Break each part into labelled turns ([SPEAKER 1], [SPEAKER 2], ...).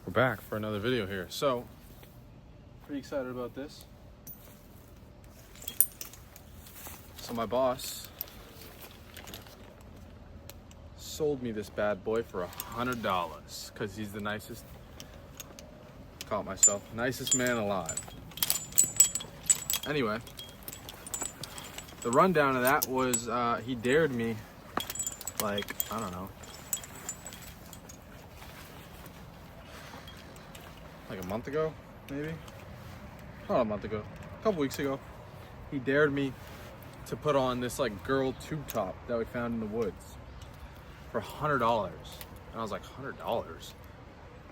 [SPEAKER 1] We're back for another video here. So, pretty excited about this. So my boss sold me this bad boy for $100 because he's the nicest, call it myself, nicest man alive. Anyway, the rundown of that was he dared me like, I don't know, like a month ago, maybe? Not a month ago, a couple weeks ago. He dared me to put on this like girl tube top that we found in the woods for $100. And I was like, $100?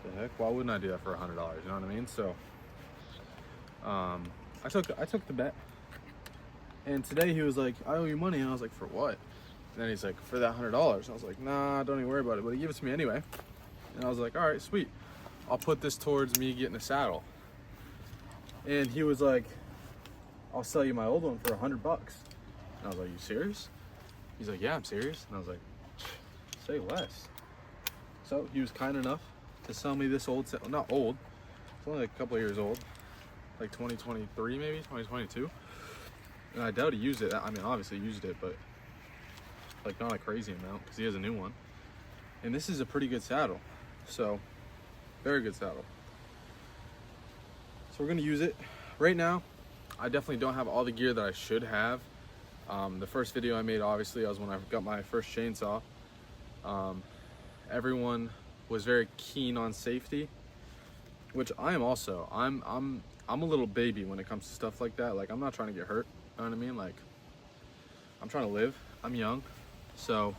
[SPEAKER 1] The heck? Why wouldn't I do that for $100? You know what I mean? So I took the bet. And today he was like, I owe you money. And I was like, for what? And then he's like, for that $100. I was like, nah, don't even worry about it. But he gave it to me anyway. And I was like, all right, sweet. I'll put this towards me getting a saddle. And he was like, I'll sell you my old one for $100. And I was like, you serious? He's like, yeah, I'm serious. And I was like, say less. So he was kind enough to sell me this old saddle. Not old, it's only like a couple of years old. Like 2023 maybe, 2022. And I doubt he used it. I mean, obviously he used it, but like not a crazy amount because he has a new one. And this is a pretty good saddle. So, very good saddle. So we're gonna use it. Right now, I definitely don't have all the gear that I should have. The first video I made, obviously, was when I got my first chainsaw. Everyone was very keen on safety, which I am also. I'm a little baby when it comes to stuff like that. Like, I'm not trying to get hurt. You know what I mean? Like, I'm trying to live. I'm young, so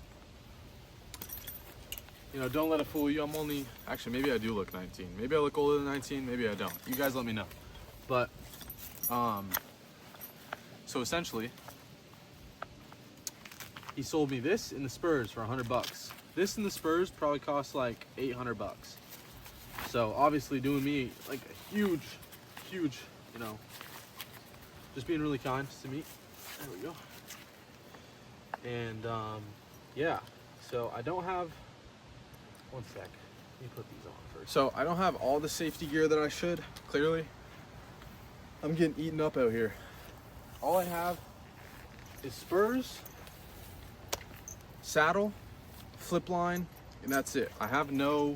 [SPEAKER 1] you know, don't let it fool you. I'm only, actually, maybe I do look 19. Maybe I look older than 19. Maybe I don't. You guys let me know. But so essentially, he sold me this in the Spurs for $100. This in the Spurs probably cost like $800. So obviously doing me like a huge, you know, just being really kind to me. There we go. And yeah, so I don't have, one sec, let me put these on first. So I don't have all the safety gear that I should, clearly. I'm getting eaten up out here. All I have is spurs, saddle, flip line, and that's it. I have no,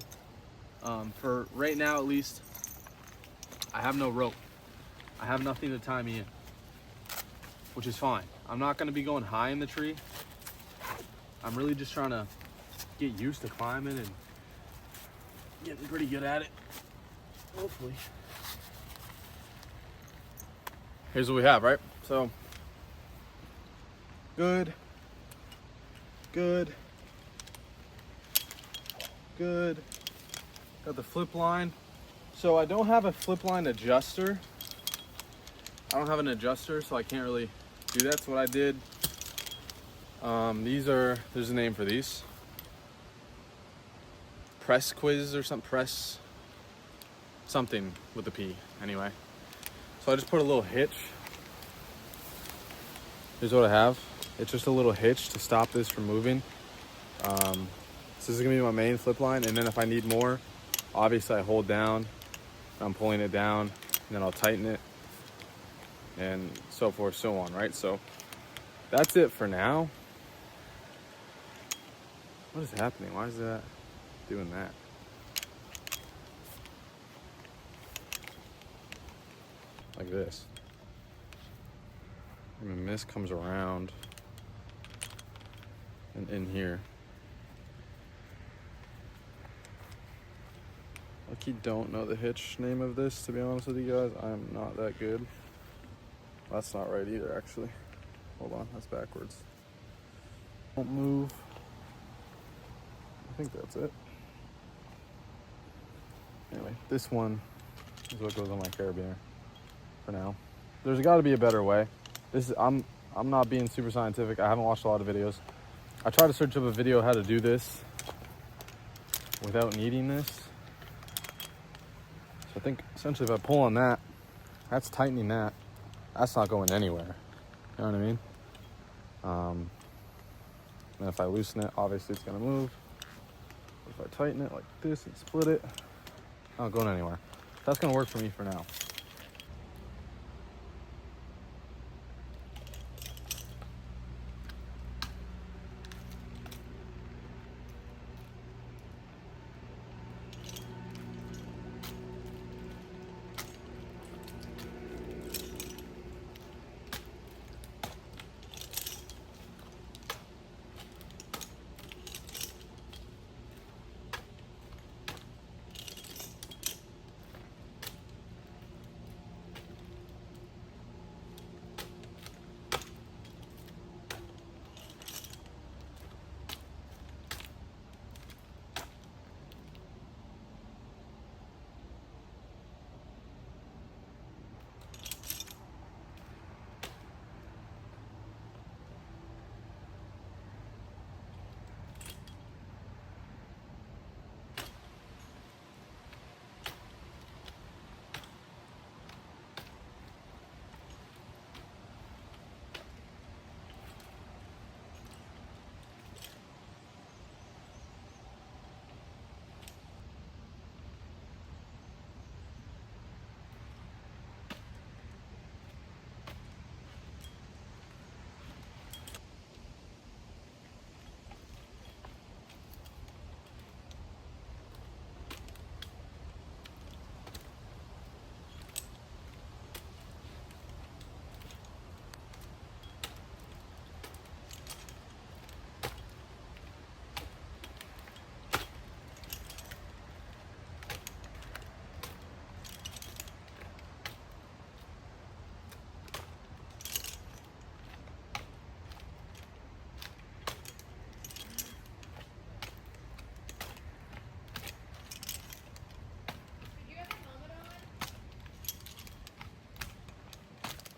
[SPEAKER 1] for right now at least, I have no rope. I have nothing to tie me in, which is fine. I'm not gonna be going high in the tree. I'm really just trying to get used to climbing and getting pretty good at it, hopefully. Here's what we have, right? So, good. Got the flip line. So I don't have a flip line adjuster. I don't have an adjuster, so I can't really do that. So what I did, there's a name for these. Press quiz or something, press something with a P, anyway. So I just put a little hitch. Here's what I have. It's just a little hitch to stop this from moving. So this is gonna be my main flip line, and then if I need more, obviously I hold down, I'm pulling it down, and then I'll tighten it, and so forth, so on, right? So that's it for now. What is happening? Why is that doing that? Like this. And then this comes around and in here. Like, you don't know the hitch name of this, to be honest with you guys. I'm not that good. That's not right either, actually. Hold on, that's backwards. Don't move. I think that's it. Anyway, this one is what goes on my carabiner for now. There's got to be a better way. I'm not being super scientific. I haven't watched a lot of videos. I tried to search up a video how to do this without needing this. So I think essentially if I pull on that, that's tightening that. That's not going anywhere. You know what I mean? And if I loosen it, obviously it's gonna move. If I tighten it like this and split it, Not going anywhere. That's gonna work for me for now.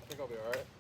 [SPEAKER 1] I think I'll be alright.